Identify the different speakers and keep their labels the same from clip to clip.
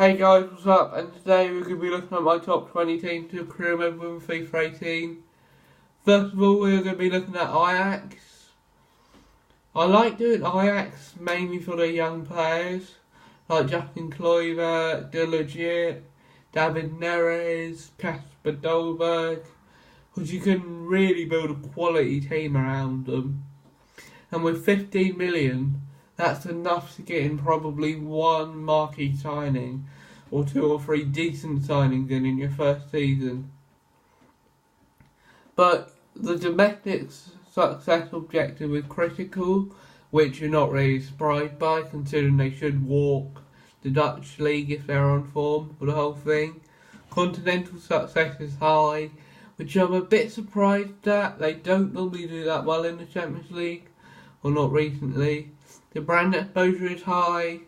Speaker 1: Hey guys, what's up? And today we're going to be looking at my top 20 teams to career mode with FIFA 18. First of all, we're going to be looking at Ajax. I like doing Ajax mainly for their young players, like Justin Kluivert, De Legit, David Neres, Kasper Dolberg, because you can really build a quality team around them. And with 15 million, that's enough to get in probably one marquee signing or 2 or 3 decent signings in your first season. But the domestic success objective is critical, which you're not really surprised by, considering they should walk the Dutch league if they're on form for the whole thing. Continental success is high, which I'm a bit surprised at. They don't normally do that well in the Champions League, or not recently. The brand exposure is high,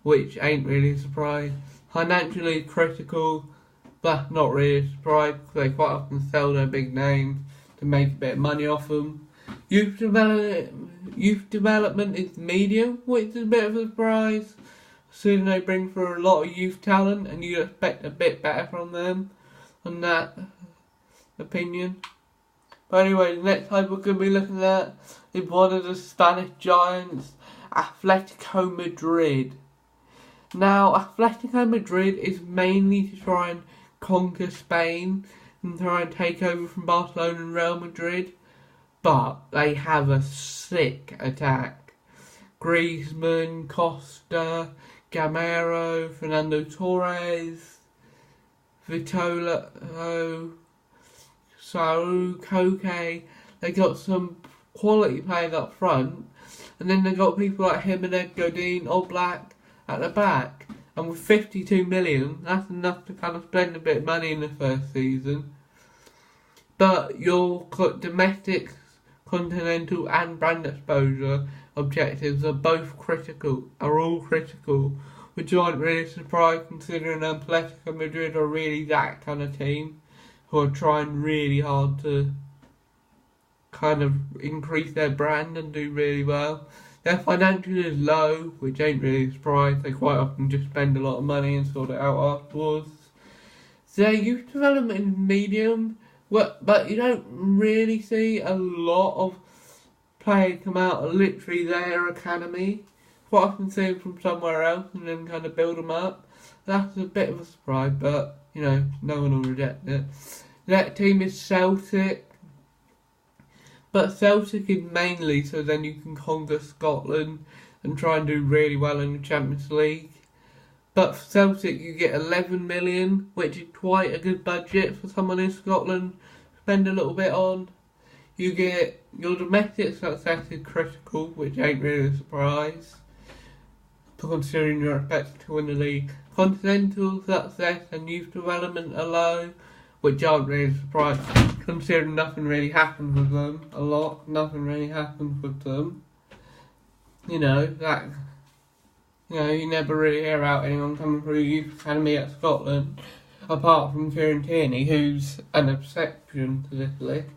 Speaker 1: which ain't really a surprise. Financially critical, but not really a surprise because they quite often sell their big names to make a bit of money off them. Youth development is medium, which is a bit of a surprise. Soon they bring through a lot of youth talent and you expect a bit better from them on that opinion. But anyway, the next type we're going to be looking at is one of the Spanish giants, Atletico Madrid. Now, Atletico Madrid is mainly to try and conquer Spain and try and take over from Barcelona and Real Madrid, but they have a sick attack. Griezmann, Costa, Gamero, Fernando Torres, Vitolo, Saúl, Koke. They got some quality players up front, and then they got people like Jimenez, Godin, Oblak at the back. And with 52 million, that's enough to kind of spend a bit of money in the first season. But your domestic, continental and brand exposure objectives are all critical, which aren't really surprised considering Atletico Madrid are really that kind of team who are trying really hard to kind of increase their brand and do really well. Their financial is low, which ain't really a surprise. They quite often just spend a lot of money and sort it out afterwards. Their youth development is medium, but you don't really see a lot of players come out of literally their academy. Quite often see them from somewhere else and then kind of build them up. That's a bit of a surprise, but no one will reject it. That team is Celtic. But Celtic is mainly so then you can conquer Scotland and try and do really well in the Champions League. But for Celtic you get 11 million, which is quite a good budget for someone in Scotland to spend a little bit on. You get your domestic success is critical, which ain't really a surprise, considering you're expected to win the league. Continental success and youth development are low, which aren't really a surprise, considering nothing really happens with them. Nothing really happens with them. You never really hear about anyone coming through youth academy at Scotland, apart from Kieran Tierney, who's an exception to this list.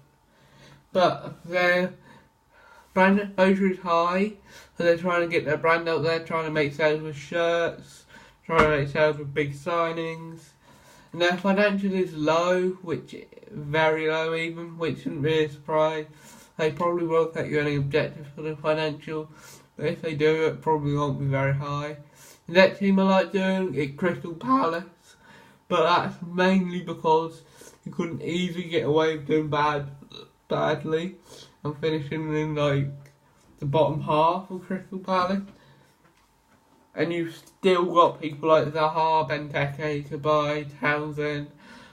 Speaker 1: But their brand exposure is high, so they're trying to get their brand out there, trying to make sales with shirts, trying to make sales with big signings. And their financial is low, which very low even, which isn't really a surprise. They probably won't set you any objectives for the financial, but if they do, it probably won't be very high. The next team I like doing is Crystal Palace, but that's mainly because you couldn't easily get away with doing badly and finishing in the bottom half of Crystal Palace. And you've still got people like Zaha, Benteke, Kabay, Townsend,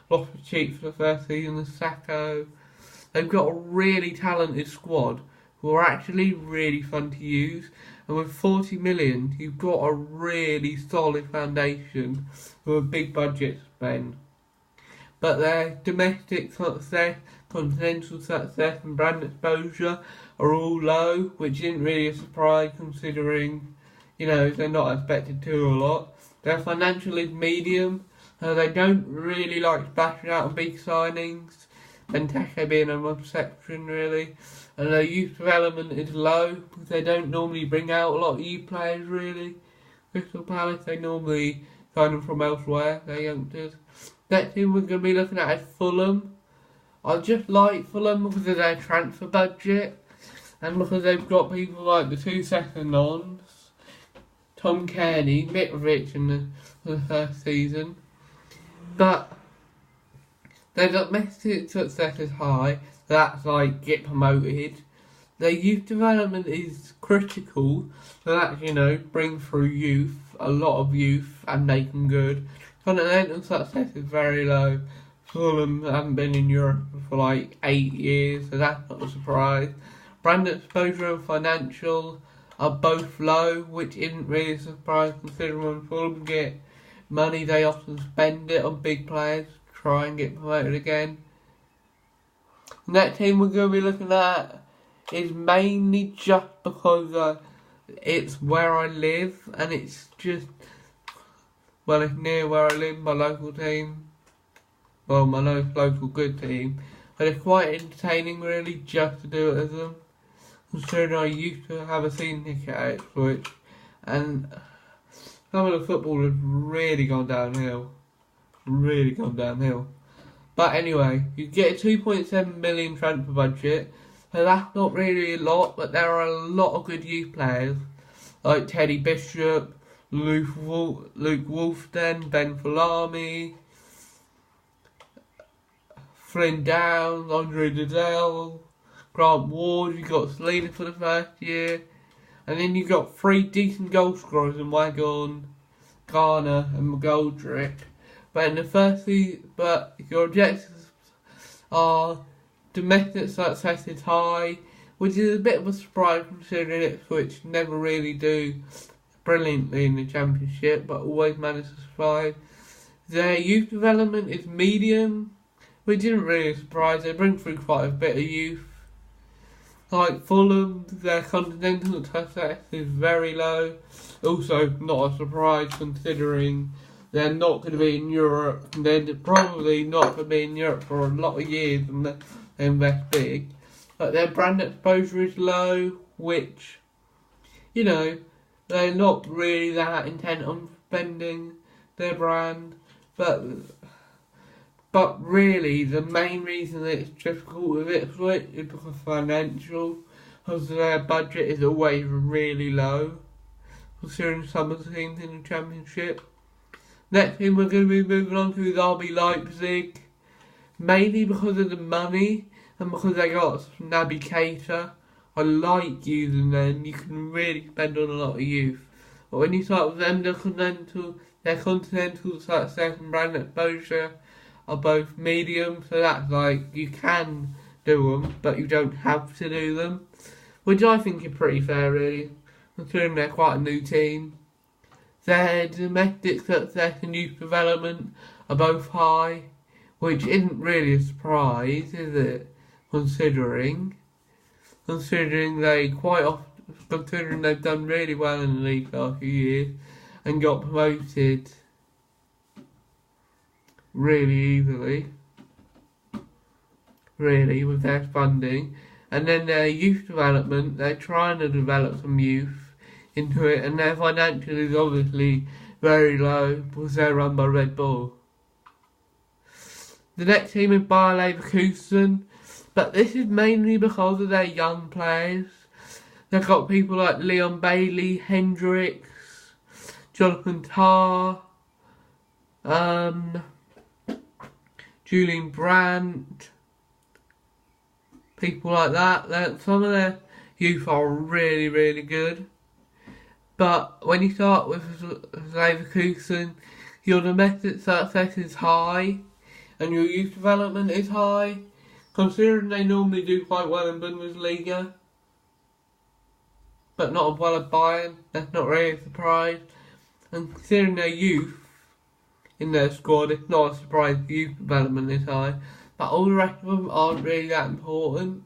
Speaker 1: Loftus-Cheek for the first season, and Sacco. They've got a really talented squad who are actually really fun to use. And with 40 million, you've got a really solid foundation with a big budget to spend. But their domestic success, continental success and brand exposure are all low, which isn't really a surprise considering they're not expected to a lot. Their financial is medium, they don't really like splashing out on big signings, Benteke being an exception really. And their youth development is low, because they don't normally bring out a lot of youth players really. Crystal Palace, they normally sign them from elsewhere, they're youngsters. Next team we're going to be looking at is Fulham. I just like Fulham because of their transfer budget and because they've got people like the 2 second ons, Tom Kearney, Mitrovic in the first season. But their domestic success is high, so that's like get promoted. Their youth development is critical, so that's, bring through youth, a lot of youth, and make them good. Continental success is very low. Fulham haven't been in Europe for like 8 years, so that's not a surprise. Brand exposure and financial are both low, which isn't really a surprise considering when Fulham get money they often spend it on big players to try and get promoted again. The next team we're going to be looking at is mainly just because it's where I live and it's just, it's near where I live, my local team. Well, my local good team. But it's quite entertaining really just to do it as them. Considering I used to have a season ticket at Ipswich and some of the football has really gone downhill. But anyway, you get a 2.7 million transfer budget. So that's not really a lot, but there are a lot of good youth players. Like Teddy Bishop, Luke Wolfden, Ben Falami, Flynn Downs, Andre Dudell, Grant Ward. You got Selena for the first year. And then you got 3 decent goal scorers in Wagon, Garner and McGoldrick. But in the first season, your objectives are domestic success is high, which is a bit of a surprise considering Ipswich never really do brilliantly in the Championship, but always manage to survive. Their youth development is medium, which isn't really a surprise. They bring through quite a bit of youth. Like Fulham, their continental success is very low. Also, not a surprise considering they're not going to be in Europe, and they're probably not going to be in Europe for a lot of years and they invest big. But their brand exposure is low, which, they're not really that intent on spending their brand. But really, the main reason that it's difficult with Ipswich is because financial, because their budget is always really low, considering some of the teams in the Championship. Next team we're going to be moving on to is RB Leipzig, mainly because of the money and because they got Naby Keita. I like using them. You can really spend on a lot of youth. But when you start with them, their continental success and brand exposure are both medium, so that's like, you can do them, but you don't have to do them, which I think is pretty fair really, considering they're quite a new team. Their domestic success and youth development are both high, which isn't really a surprise, is it? Considering they've done really well in the league last few years and got promoted really easily, really, with their funding. And then their youth development, they're trying to develop some youth into it, and their financial is obviously very low because they're run by Red Bull. The next team is Bayer Leverkusen, but this is mainly because of their young players. They've got people like Leon Bailey, Hendricks, Jonathan Tah, Julian Brandt, people like that. Some of their youth are really, really good. But when you start with Leverkusen, your domestic success is high and your youth development is high, considering they normally do quite well in Bundesliga, but not as well as Bayern. That's not really a surprise. And considering their youth in their squad, it's not a surprise the youth development is high. But all the rest of them aren't really that important.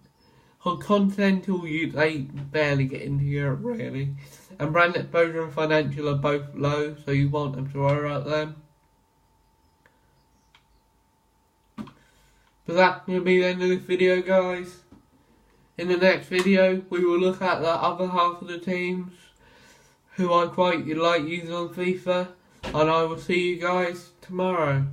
Speaker 1: On continental youth, they barely get into Europe really. And brand exposure and financial are both low, so you won't have to worry about them. But that's going to be the end of this video, guys. In the next video, we will look at the other half of the teams who I quite like using on FIFA. and I will see you guys tomorrow.